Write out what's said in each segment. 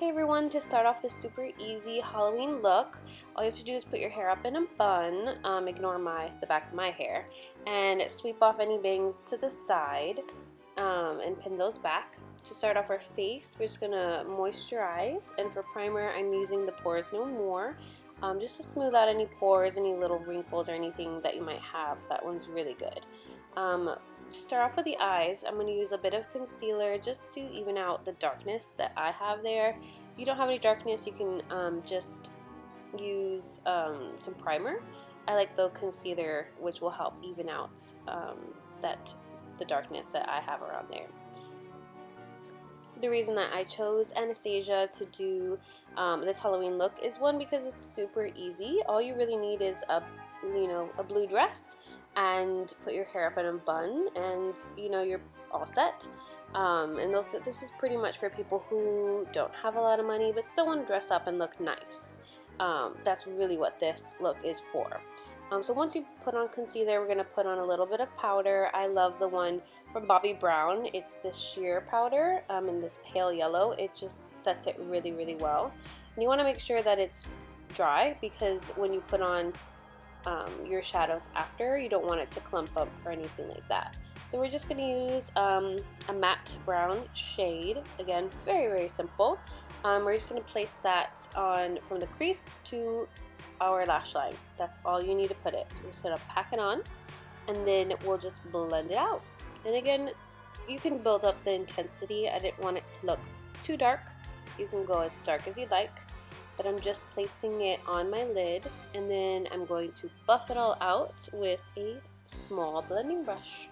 Hey everyone, to start off this super easy Halloween look, all you have to do is put your hair up in a bun, ignore the back of my hair, and sweep off any bangs to the side and pin those back. To start off our face, we're just going to moisturize, and for primer I'm using the Pores No More, just to smooth out any pores, any little wrinkles or anything that you might have. That one's really good. To start off with the eyes, I'm going to use a bit of concealer just to even out the darkness that I have there. If you don't have any darkness, you can just use some primer. I like the concealer, which will help even out the darkness that I have around there. The reason that I chose Anastasia to do this Halloween look is one, because it's super easy. All you really need is a blue dress and put your hair up in a bun, and you're all set. And this is pretty much for people who don't have a lot of money but still want to dress up and look nice. That's really what this look is for. So once you put on concealer, we're going to put on a little bit of powder. I love the one from Bobbi Brown. It's this sheer powder in this pale yellow. It just sets it really, really well. And you want to make sure that it's dry, because when you put on your shadows after, you don't want it to clump up or anything like that. So we're just going to use a matte brown shade. Again, very, very simple. We're just going to place that on from the crease to our lash line. That's all you need to put it. We're just going to pack it on, and then we'll just blend it out. And again, you can build up the intensity. I didn't want it to look too dark. You can go as dark as you like, but I'm just placing it on my lid, and then I'm going to buff it all out with a small blending brush.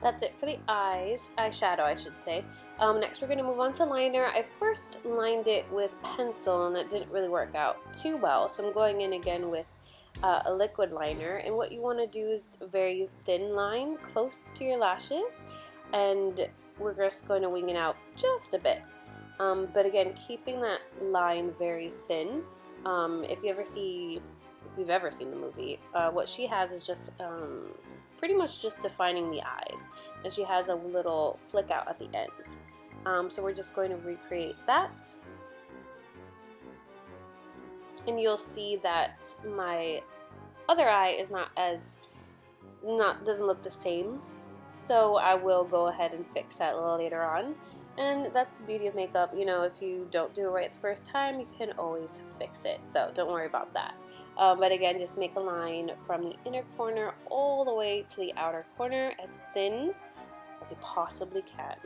That's it for the eyeshadow, I should say. Next we're going to move on to liner. I first lined it with pencil and it didn't really work out too well, so I'm going in again with a liquid liner. And what you want to do is a very thin line close to your lashes, and we're just going to wing it out just a bit. But again, keeping that line very thin. If you've ever seen the movie, what she has is just pretty much just defining the eyes, and she has a little flick out at the end. So we're just going to recreate that, and you'll see that my other eye is doesn't look the same. So I will go ahead and fix that a little later on. And that's the beauty of makeup. If you don't do it right the first time, you can always fix it. So don't worry about that. But again, just make a line from the inner corner all the way to the outer corner, as thin as you possibly can.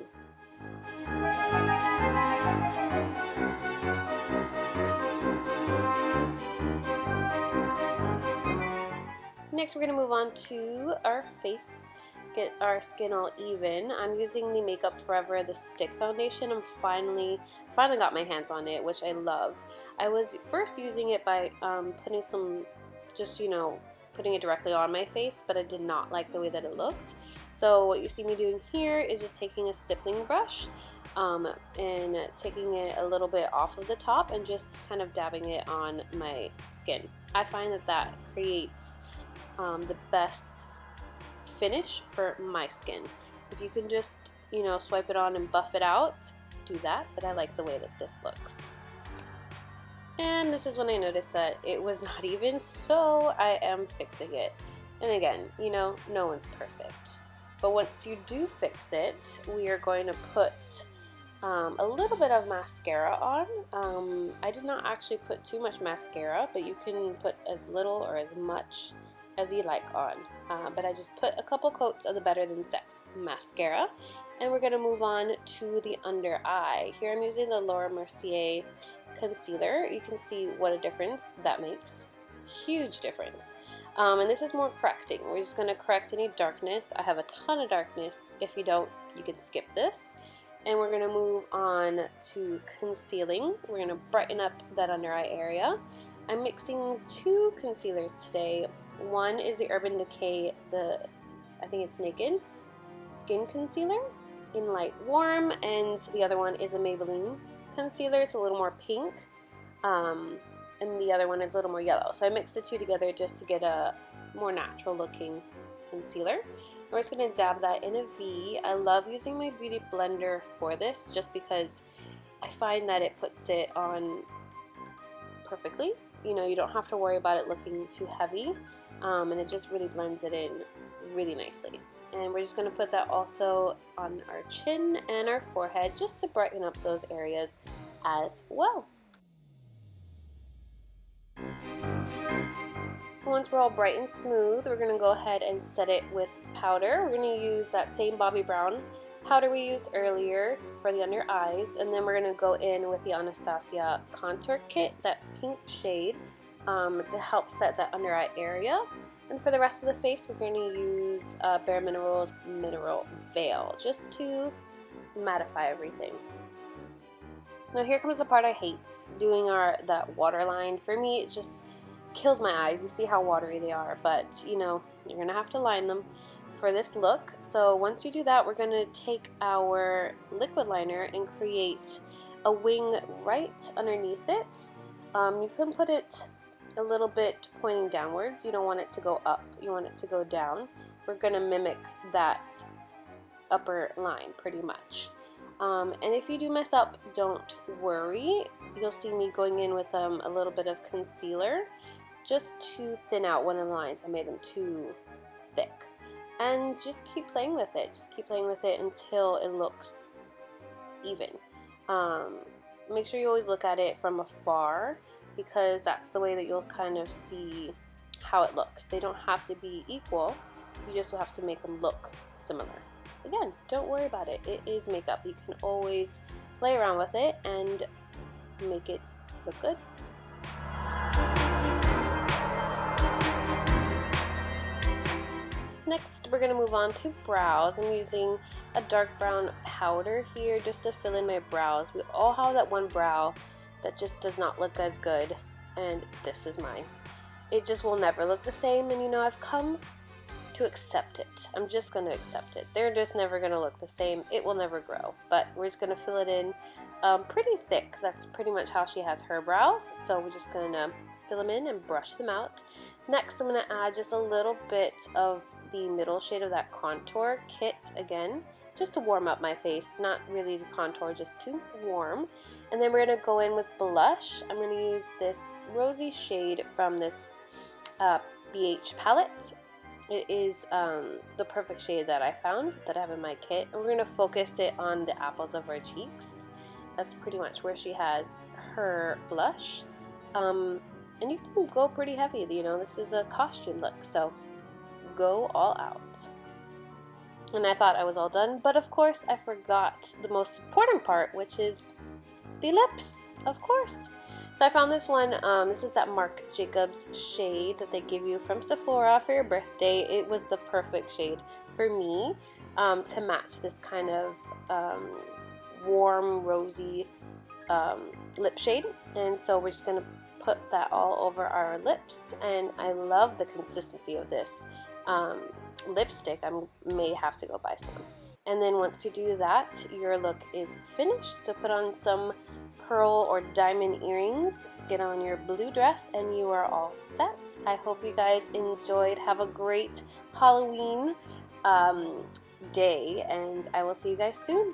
Next, we're going to move on to our face. Get our skin all even. I'm using the Makeup Forever, the stick foundation. I'm finally got my hands on it, which I love. I was first using it by putting it directly on my face, but I did not like the way that it looked. So what you see me doing here is just taking a stippling brush and taking it a little bit off of the top and just kind of dabbing it on my skin. I find that creates the best finish for my skin. If you can just swipe it on and buff it out, do that, but I like the way that this looks. And this is when I noticed that it was not even, so I am fixing it. And again, no one's perfect, but once you do fix it, we are going to put a little bit of mascara on. I did not actually put too much mascara, but you can put as little or as much as you like on. But I just put a couple coats of the Better Than Sex mascara, and we're going to move on to the under eye. Here I'm using the Laura Mercier concealer. You can see what a difference that makes. Huge difference. And this is more correcting. We're just going to correct any darkness. I have a ton of darkness. If you don't, you can skip this. And we're going to move on to concealing. We're going to brighten up that under eye area. I'm mixing two concealers today. One is the Urban Decay, I think it's Naked Skin Concealer in light warm, and the other one is a Maybelline concealer. It's a little more pink, and the other one is a little more yellow. So I mixed the two together just to get a more natural looking concealer. We're just going to dab that in a V. I love using my beauty blender for this just because I find that it puts it on perfectly. You know, you don't have to worry about it looking too heavy, and it just really blends it in really nicely. And we're just going to put that also on our chin and our forehead just to brighten up those areas as well. Once we're all bright and smooth, we're going to go ahead and set it with powder. We're going to use that same Bobbi Brown powder we used earlier for the under eyes, and then we're going to go in with the Anastasia contour kit, that pink shade, to help set that under eye area. And for the rest of the face, we're going to use Bare Minerals Mineral Veil just to mattify everything. Now here comes the part I hate, doing that waterline. For me, it just kills my eyes. You see how watery they are, but you know, you're gonna have to line them for this look. So once you do that, we're gonna take our liquid liner and create a wing right underneath it. You can put it a little bit pointing downwards. You don't want it to go up, you want it to go down. We're gonna mimic that upper line pretty much. And if you do mess up, don't worry. You'll see me going in with a little bit of concealer just to thin out one of the lines. I made them too thick. And just keep playing with it. Just keep playing with it until it looks even. Make sure you always look at it from afar, because that's the way that you'll kind of see how it looks. They don't have to be equal. You just have to make them look similar. Again, don't worry about it. It is makeup. You can always play around with it and make it look good. Next, we're going to move on to brows. I'm using a dark brown powder here just to fill in my brows. We all have that one brow that just does not look as good, and this is mine. It just will never look the same, and you know, I've come to accept it. I'm just going to accept it. They're just never going to look the same. It will never grow, but we're just going to fill it in pretty thick, because that's pretty much how she has her brows. So we're just going to fill them in and brush them out. Next, I'm going to add just a little bit of the middle shade of that contour kit again, just to warm up my face, not really to contour, just to warm. And then we're going to go in with blush. I'm going to use this rosy shade from this BH palette. It is the perfect shade that I found that I have in my kit. And we're going to focus it on the apples of her cheeks. That's pretty much where she has her blush. And you can go pretty heavy, you know, this is a costume look, so go all out. And I thought I was all done, but of course I forgot the most important part, which is the lips, of course. So I found this one, this is that Marc Jacobs shade that they give you from Sephora for your birthday. It was the perfect shade for me to match this kind of warm, rosy lip shade. And so we're just going to put that all over our lips, and I love the consistency of this lipstick. I may have to go buy some. And then once you do that, your look is finished. So put on some pearl or diamond earrings, get on your blue dress, and you are all set. I hope you guys enjoyed. Have a great Halloween day, and I will see you guys soon.